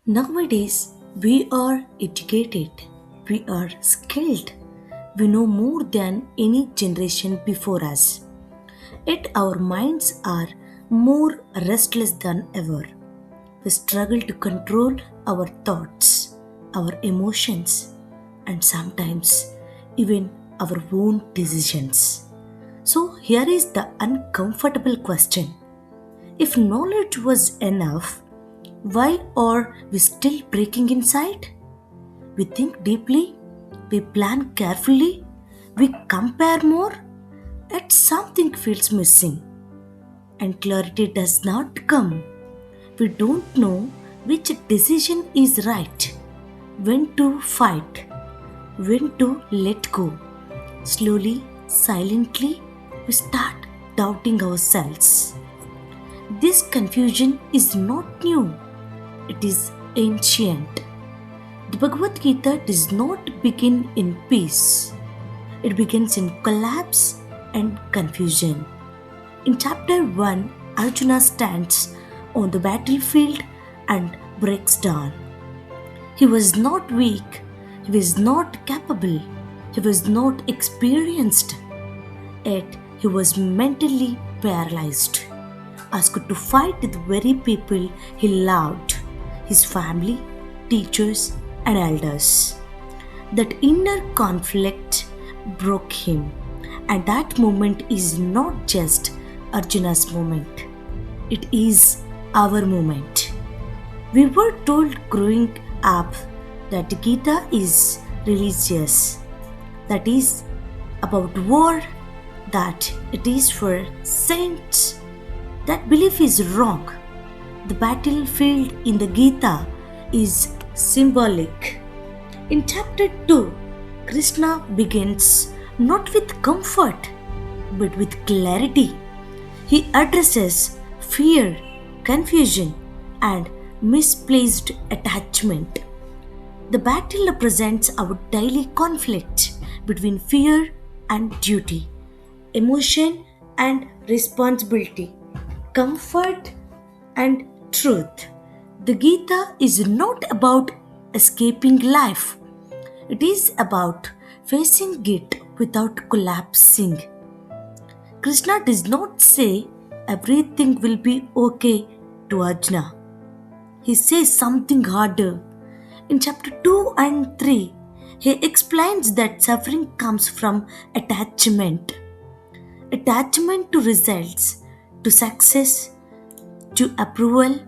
Nowadays, we are educated, we are skilled, we know more than any generation before us. Yet our minds are more restless than ever. We struggle to control our thoughts, our emotions, and sometimes even our own decisions. So, here is the uncomfortable question: if knowledge was enough, why are we still breaking inside? We think deeply, we plan carefully, we compare more, yet something feels missing, and clarity does not come. We don't know which decision is right, when to fight, when to let go. Slowly, silently, we start doubting ourselves. This confusion is not new, it is ancient. The Bhagavad Gita does not begin in peace, it begins in collapse and confusion. In chapter 1, Arjuna stands on the battlefield and breaks down. He was not weak, he was not capable, he was not experienced, yet he was mentally paralyzed, asked to fight the very people he loved, his family, teachers, and elders. That inner conflict broke him, and that moment is not just Arjuna's moment, it is our moment. We were told growing up that the Gita is religious, that is about war, that it is for saints. That belief is wrong. The battlefield in the Gita is symbolic. In chapter 2, Krishna begins not with comfort but with clarity. He addresses fear, confusion, and misplaced attachment. The battle represents our daily conflict between fear and duty, emotion and responsibility, comfort and truth. The Gita is not about escaping life, it is about facing it without collapsing. Krishna does not say everything will be okay to Arjuna. He says something harder. In chapter 2 and 3, he explains that suffering comes from attachment. Attachment to results, to success, to approval,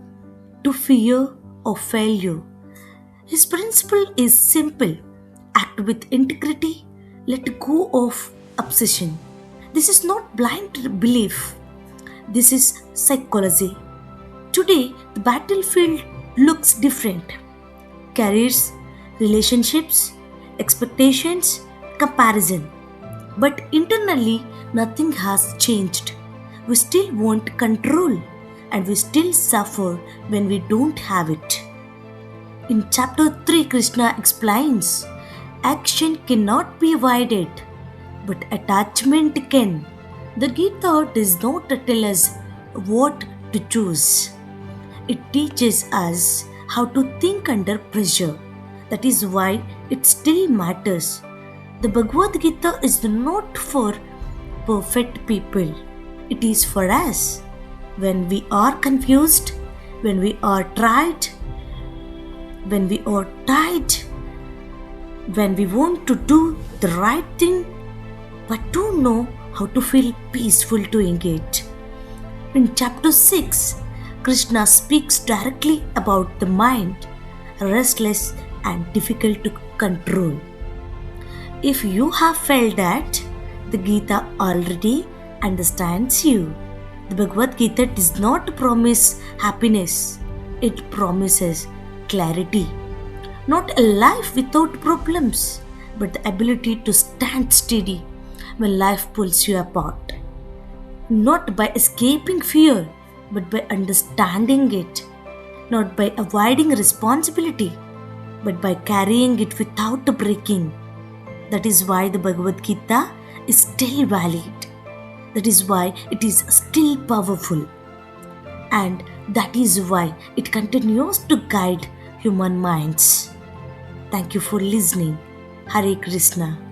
to fear of failure. His principle is simple: act with integrity, let go of obsession. This is not blind belief, this is psychology. Today, the battlefield looks different: careers, relationships, expectations, comparison. But internally, nothing has changed. We still want control and we still suffer when we don't have it. In chapter 3, Krishna explains action cannot be avoided, but attachment can. The Gita does not tell us what to choose, it teaches us how to think under pressure. That is why it still matters. The Bhagavad Gita is not for perfect people, it is for us. When we are confused, when we are tried, when we are tired, when we want to do the right thing but don't know how to feel peaceful doing it. In chapter 6, Krishna speaks directly about the mind, restless and difficult to control. If you have felt that, the Gita already understands you. The Bhagavad Gita does not promise happiness, it promises clarity. Not a life without problems, but the ability to stand steady when life pulls you apart. Not by escaping fear, but by understanding it. Not by avoiding responsibility, but by carrying it without breaking. That is why the Bhagavad Gita is still valid. That is why it is still powerful. And that is why it continues to guide human minds. Thank you for listening. Hare Krishna.